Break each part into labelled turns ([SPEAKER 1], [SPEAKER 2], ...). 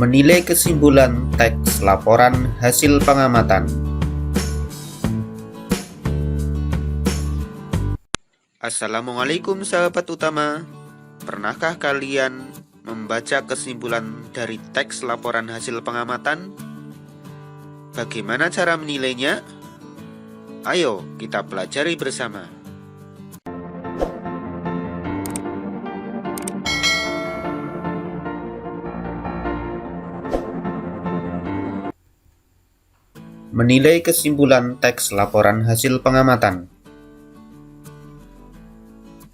[SPEAKER 1] Menilai kesimpulan teks laporan hasil pengamatan. Assalamualaikum sahabat utama. Pernahkah kalian membaca kesimpulan dari teks laporan hasil pengamatan? Bagaimana cara menilainya? Ayo kita pelajari bersama. Menilai kesimpulan teks laporan hasil pengamatan.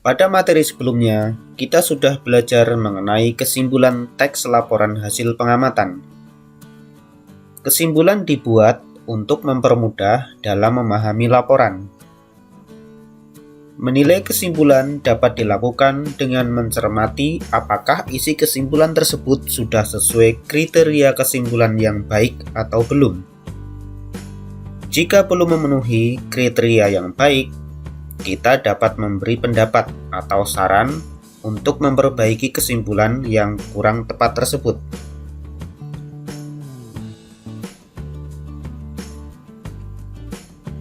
[SPEAKER 1] Pada materi sebelumnya, kita sudah belajar mengenai kesimpulan teks laporan hasil pengamatan. Kesimpulan dibuat untuk mempermudah dalam memahami laporan. Menilai kesimpulan dapat dilakukan dengan mencermati apakah isi kesimpulan tersebut sudah sesuai kriteria kesimpulan yang baik atau belum. Jika belum memenuhi kriteria yang baik, kita dapat memberi pendapat atau saran untuk memperbaiki kesimpulan yang kurang tepat tersebut.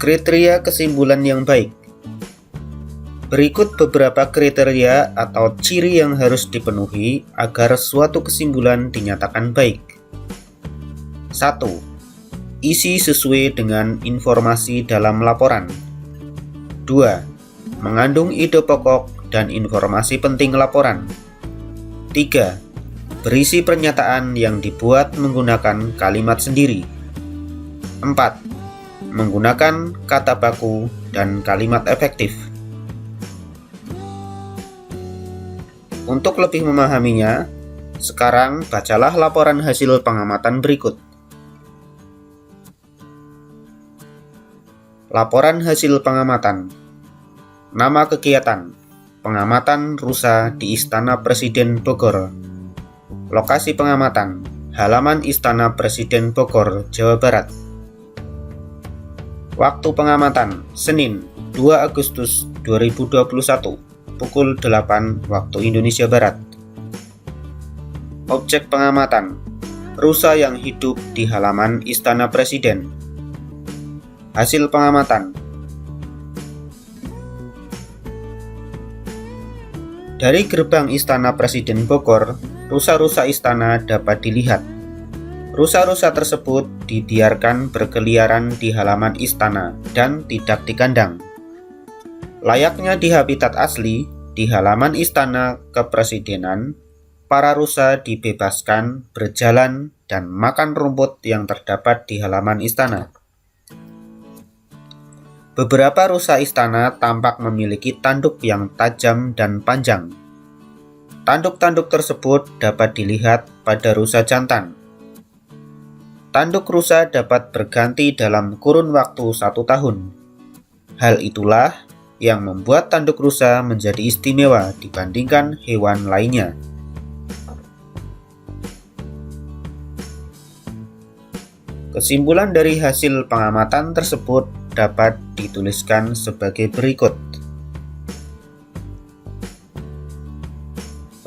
[SPEAKER 1] Kriteria kesimpulan yang baik. Berikut beberapa kriteria atau ciri yang harus dipenuhi agar suatu kesimpulan dinyatakan baik. 1. Isi sesuai dengan informasi dalam laporan. 2. Mengandung ide pokok dan informasi penting laporan. 3. Berisi pernyataan yang dibuat menggunakan kalimat sendiri. 4. Menggunakan kata baku dan kalimat efektif. Untuk lebih memahaminya, sekarang bacalah laporan hasil pengamatan berikut. Laporan hasil pengamatan. Nama kegiatan: pengamatan rusa di Istana Presiden Bogor. Lokasi pengamatan: halaman Istana Presiden Bogor, Jawa Barat. Waktu pengamatan: Senin, 2 Agustus 2021, pukul 8 waktu Indonesia Barat. Objek pengamatan: rusa yang hidup di halaman Istana Presiden. Hasil pengamatan. Dari gerbang Istana Presiden Bogor, rusa-rusa istana dapat dilihat. Rusa-rusa tersebut dibiarkan berkeliaran di halaman istana dan tidak dikandang. Layaknya di habitat asli, di halaman Istana Kepresidenan, para rusa dibebaskan berjalan dan makan rumput yang terdapat di halaman istana. Beberapa rusa istana tampak memiliki tanduk yang tajam dan panjang. Tanduk-tanduk tersebut dapat dilihat pada rusa jantan. Tanduk rusa dapat berganti dalam kurun waktu 1 tahun. Hal itulah yang membuat tanduk rusa menjadi istimewa dibandingkan hewan lainnya. Kesimpulan dari hasil pengamatan tersebut dapat dituliskan sebagai berikut.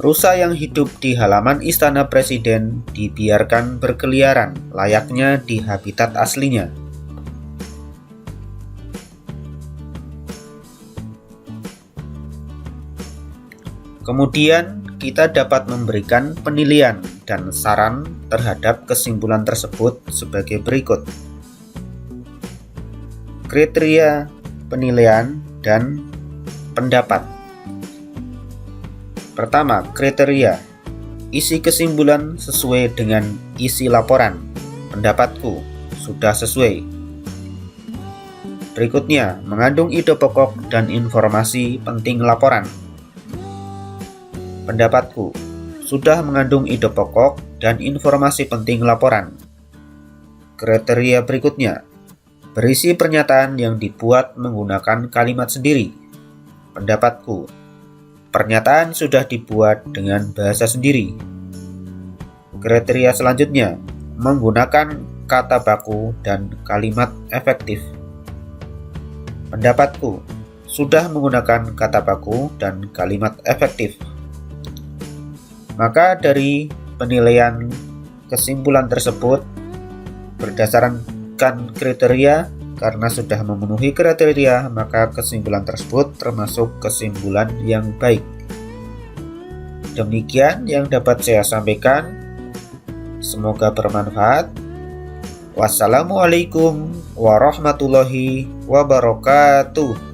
[SPEAKER 1] Rusa yang hidup di halaman Istana Presiden dibiarkan berkeliaran layaknya di habitat aslinya. Kemudian kita dapat memberikan penilaian dan saran terhadap kesimpulan tersebut sebagai berikut. Kriteria, penilaian, dan pendapat. Pertama, kriteria. Isi kesimpulan sesuai dengan isi laporan. Pendapatku, sudah sesuai. Berikutnya, mengandung ide pokok dan informasi penting laporan. Pendapatku, sudah mengandung ide pokok dan informasi penting laporan. Kriteria berikutnya, berisi pernyataan yang dibuat menggunakan kalimat sendiri. Pendapatku, pernyataan sudah dibuat dengan bahasa sendiri. Kriteria selanjutnya, menggunakan kata baku dan kalimat efektif. Pendapatku, sudah menggunakan kata baku dan kalimat efektif. Maka dari penilaian kesimpulan tersebut berdasarkan kriteria. Karena sudah memenuhi kriteria, maka kesimpulan tersebut termasuk kesimpulan yang baik. Demikian yang dapat saya sampaikan. Semoga bermanfaat. Wassalamualaikum warahmatullahi wabarakatuh.